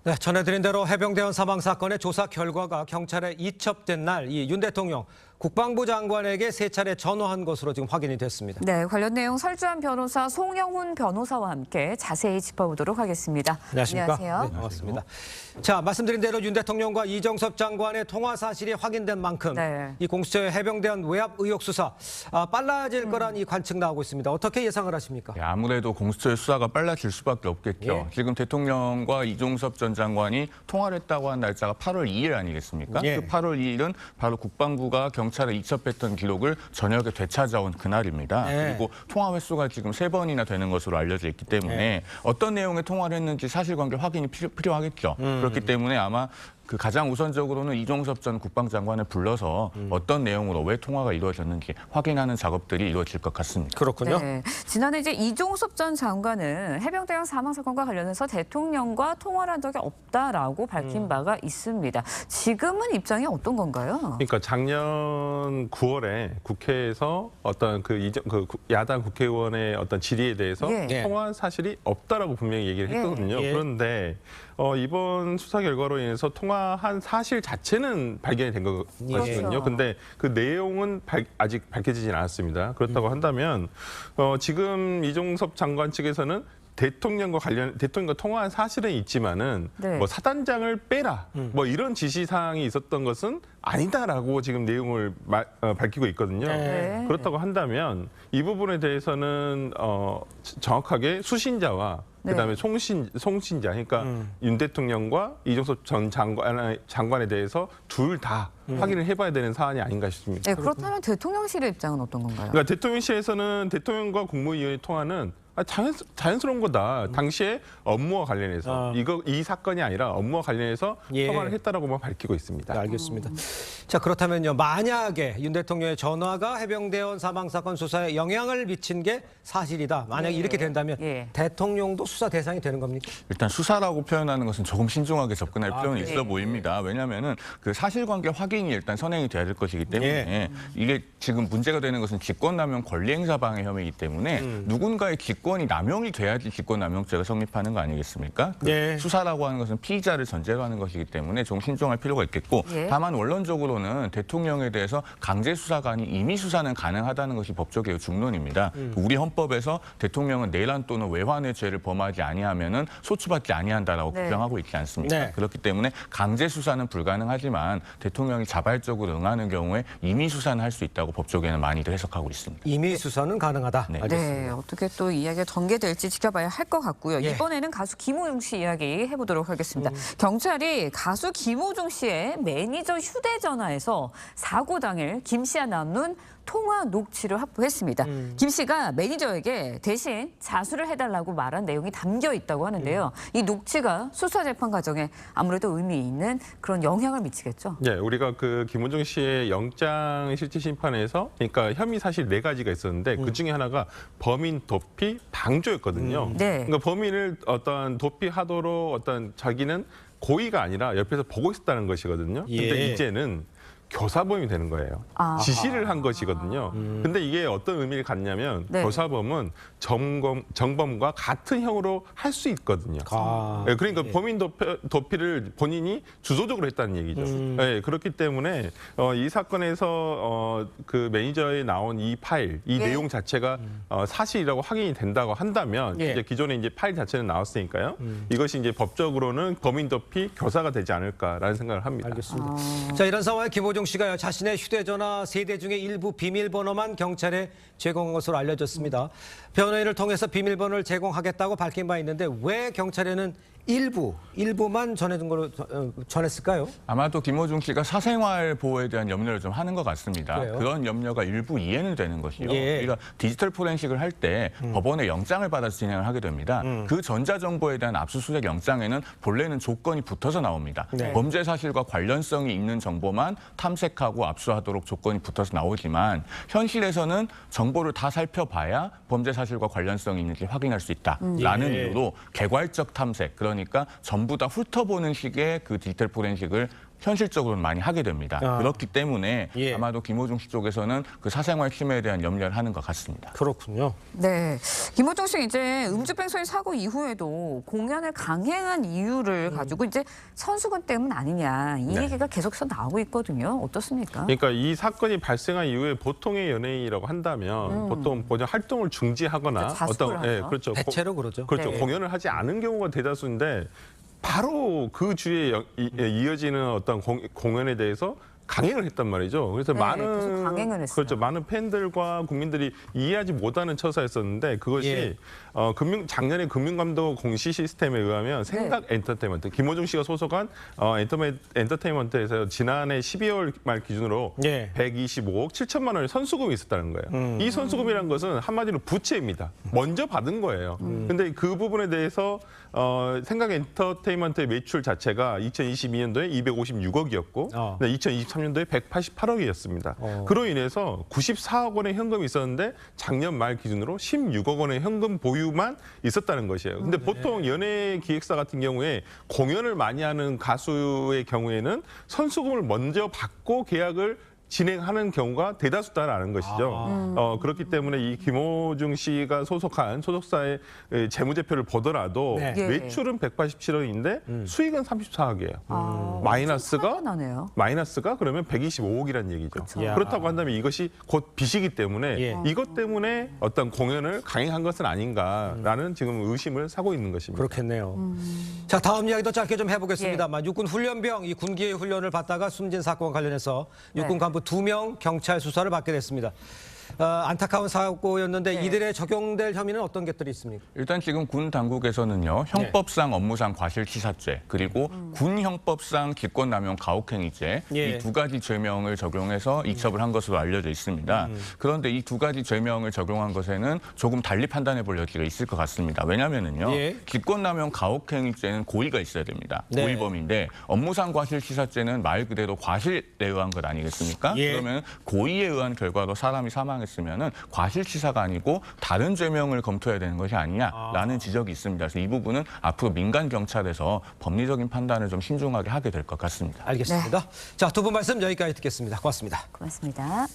네, 전해드린 대로 해병대원 사망 사건의 조사 결과가 경찰에 이첩된 날 이 윤 대통령 국방부 장관에게 3차례 전화한 것으로 지금 확인이 됐습니다. 네, 관련 내용 설주한 변호사 송영훈 변호사와 함께 자세히 짚어보도록 하겠습니다. 안녕하십니까? 안녕하세요. 네, 반갑습니다. 자, 말씀드린 대로 윤 대통령과 이정섭 장관의 통화 사실이 확인된 만큼 네. 이 공수처의 해병대원 외압 의혹 수사 빨라질 거란 이 관측 나오고 있습니다. 어떻게 예상을 하십니까? 네, 아무래도 공수처의 수사가 빨라질 수밖에 없겠죠. 예. 지금 대통령과 이종섭 전 장관이 통화를 했다고 한 날짜가 8월 2일 아니겠습니까? 예. 그 8월 2일은 바로 국방부가 경찰에 이첩했던 기록을 저녁에 되찾아온 그날입니다. 예. 그리고 통화 횟수가 지금 3번이나 되는 것으로 알려져 있기 때문에 어떤 내용의 통화를 했는지 사실관계 확인이 필요하겠죠. 그렇기 때문에 아마 그 가장 우선적으로는 이종섭 전 국방장관을 불러서 어떤 내용으로 왜 통화가 이루어졌는지 확인하는 작업들이 이루어질 것 같습니다. 그렇군요. 네, 지난해 이제 이종섭 전 장관은 해병대원 사망 사건과 관련해서 대통령과 통화를 한 적이 없다라고 밝힌 바가 있습니다. 지금은 입장이 어떤 건가요? 그러니까 작년 9월에 국회에서 어떤 그 야당 국회의원의 어떤 질의에 대해서 예. 통화한 사실이 없다라고 분명히 얘기를 했거든요. 예. 그런데 이번 수사 결과로 인해서 통화한 사실 자체는 발견이 된 것이거든요. 그렇죠. 근데 그 내용은 아직 밝혀지진 않았습니다. 그렇다고 한다면 지금 이종섭 장관 측에서는 대통령과 통화한 사실은 있지만은 네. 뭐 사단장을 빼라 뭐 이런 지시 사항이 있었던 것은 아니다라고 지금 내용을 밝히고 있거든요. 네. 그렇다고 한다면 이 부분에 대해서는 정확하게 수신자와 그다음에 송신자, 그러니까 윤 대통령과 이종섭 전 장관에 대해서 둘 다 확인을 해봐야 되는 사안이 아닌가 싶습니다. 네, 그렇다면 대통령실의 입장은 어떤 건가요? 그러니까 대통령실에서는 대통령과 국무위원의 통화는 자연스러운 거다. 당시에 업무와 관련해서 이 사건이 아니라 업무와 관련해서 예. 통화를 했다라고만 밝히고 있습니다. 네, 알겠습니다. 자, 그렇다면요. 만약에 윤 대통령의 전화가 해병대원 사망 사건 수사에 영향을 미친 게 사실이다. 만약에 예. 이렇게 된다면 예. 대통령도 수사 대상이 되는 겁니까? 일단 수사라고 표현하는 것은 조금 신중하게 접근할 필요는 네. 있어 보입니다. 왜냐하면 그 사실관계 확인이 일단 선행이 돼야 될 것이기 때문에 예. 이게 지금 문제가 되는 것은 직권남용 권리행사 방해 혐의이기 때문에 누군가의 직권이 남용이 돼야지 직권남용죄가 성립하는 거 아니겠습니까? 그 예. 수사라고 하는 것은 피의자를 전제로 하는 것이기 때문에 좀 신중할 필요가 있겠고 예. 다만 원론적으로는 대통령에 대해서 강제 수사가 아닌 임의 수사는 가능하다는 것이 법조계의 중론입니다. 우리 헌법에서 대통령은 내란 또는 외환의 죄를 범하지 아니하면은 소추받지 아니한다라고 네. 규정하고 있지 않습니까? 네. 그렇기 때문에 강제 수사는 불가능하지만 대통령이 자발적으로 응하는 경우에 임의 수사는 할 수 있다고 법조계는 많이들 해석하고 있습니다. 임의 수사는 가능하다. 네. 알겠습니다. 네, 어떻게 또 이야기가 전개될지 지켜봐야 할 것 같고요. 예. 이번에는 가수 김호중 씨 이야기 해보도록 하겠습니다. 경찰이 가수 김호중 씨의 매니저 휴대전화에서 사고 당일 김 씨와 나눈 통화 녹취를 확보했습니다. 김 씨가 매니저에게 대신 자수를 해달라고 말한 내용이 담겨 있다고 하는데요. 이 녹취가 수사 재판 과정에 아무래도 의미 있는 그런 영향을 미치겠죠. 네, 우리가 그 김호중 씨의 영장 실질 심판에서 그러니까 혐의 사실 4가지가 있었는데 그 중에 하나가 범인 도피 방조였거든요. 네. 그러니까 범인을 어떤 도피하도록 어떤 자기는 고의가 아니라 옆에서 보고 있었다는 것이거든요. 근데 예. 이제는 교사범이 되는 거예요. 아. 지시를 한 것이거든요. 근데 이게 어떤 의미를 갖냐면 네. 교사범은 정범과 같은 형으로 할 수 있거든요. 아. 네, 그러니까 범인 도피를 본인이 주도적으로 했다는 얘기죠. 네, 그렇기 때문에 이 사건에서 그 매니저에 나온 이 파일, 이 네. 내용 자체가 사실이라고 확인이 된다고 한다면 예. 이제 기존에 이제 파일 자체는 나왔으니까요. 이것이 이제 법적으로는 범인 도피 교사가 되지 않을까라는 생각을 합니다. 알겠습니다. 자, 이런 상황에 김호중 씨가 자신의 휴대전화 3대 중에 일부 비밀번호만 경찰에 제공한 것으로 알려졌습니다. 변호인을 통해서 비밀번호를 제공하겠다고 밝힌 바 있는데 왜 경찰에는 일부만 전해준 걸로 전했을까요? 아마도 김호중 씨가 사생활 보호에 대한 염려를 좀 하는 것 같습니다. 그래요? 그런 염려가 일부 이해는 되는 것이요. 예. 우리가 디지털 포렌식을 할 때 법원에 영장을 받아서 진행을 하게 됩니다. 그 전자정보에 대한 압수수색 영장에는 본래는 조건이 붙어서 나옵니다. 네. 범죄 사실과 관련성이 있는 정보만 탐색하고 압수하도록 조건이 붙어서 나오지만 현실에서는 정보를 다 살펴봐야 범죄 사실과 관련성이 있는지 확인할 수 있다라는 예. 이유로 개괄적 탐색, 그러니까 전부 다 훑어보는 식의 그 디지털 포렌식을 현실적으로는 많이 하게 됩니다. 그렇기 때문에 예. 아마도 김호중 씨 쪽에서는 그 사생활 침해에 대한 염려를 하는 것 같습니다. 그렇군요. 네, 김호중 씨 이제 음주병소인 사고 이후에도 공연을 강행한 이유를 가지고 이제 선수건 때문 아니냐 이 얘기가 계속해서 나오고 있거든요. 어떻습니까? 그러니까 이 사건이 발생한 이후에 보통의 연예인이라고 한다면 보통 보통 활동을 중지하거나 그렇죠, 자숙을 하죠. 그렇죠. 대체로 그러죠. 그렇죠. 네. 공연을 하지 않은 경우가 대다수인데 바로 그 주에 이어지는 어떤 공연에 대해서 강행을 했단 말이죠. 그래서 네, 계속 강행을 했어요. 그렇죠. 많은 팬들과 국민들이 이해하지 못하는 처사였었는데 그것이 예. 작년에 금융감독 공시 시스템에 의하면 생각 엔터테인먼트 김호중 씨가 소속한 엔터테인먼트에서 지난해 12월 말 기준으로 예. 125억 7천만 원의 선수금이 있었다는 거예요. 이 선수금이라는 것은 한마디로 부채입니다. 먼저 받은 거예요. 근데 그 부분에 대해서 생각 엔터테인먼트의 매출 자체가 2022년도에 256억이었고 2023년도에 188억이었습니다. 그로 인해서 94억 원의 현금이 있었는데 작년 말 기준으로 16억 원의 현금 보유만 있었다는 것이에요. 근데 보통 연예 기획사 같은 경우에 공연을 많이 하는 가수의 경우에는 선수금을 먼저 받고 계약을 진행하는 경우가 대다수다라는 것이죠. 그렇기 때문에 이 김호중 씨가 소속한 소속사의 재무제표를 보더라도 네. 예. 매출은 187억인데 수익은 34억이에요. 마이너스가 나네요. 마이너스가 그러면 125억이라는 얘기죠. 그렇죠. 야. 그렇다고 한다면 이것이 곧 빚이기 때문에 예. 이것 때문에 어떤 공연을 강행한 것은 아닌가라는 지금 의심을 사고 있는 것입니다. 그렇겠네요. 자, 다음 이야기도 짧게 좀 해보겠습니다만 육군 훈련병 이 군기의 훈련을 받다가 숨진 사건 관련해서 육군 간부 2명 경찰 수사를 받게 됐습니다. 안타까운 사고였는데 이들에 적용될 혐의는 어떤 것들이 있습니까? 일단 지금 군 당국에서는요, 형법상 업무상 과실치사죄 그리고 군 형법상 직권남용 가혹행위죄 예. 이 두 가지 죄명을 적용해서 이첩을 한 것으로 알려져 있습니다. 그런데 이 두 가지 죄명을 적용한 것에는 조금 달리 판단해 볼 여지가 있을 것 같습니다. 왜냐하면은요, 예. 직권남용 가혹행위죄는 고의가 있어야 됩니다. 네. 고의범인데 업무상 과실치사죄는 말 그대로 과실에 의한 것 아니겠습니까? 예. 그러면 고의에 의한 결과로 사람이 사망했으면은 과실치사가 아니고 다른 죄명을 검토해야 되는 것이 아니냐라는 지적이 있습니다. 그래서 이 부분은 앞으로 민간 경찰에서 법리적인 판단을 좀 신중하게 하게 될 것 같습니다. 알겠습니다. 자, 두 분 말씀 여기까지 듣겠습니다. 고맙습니다. 고맙습니다.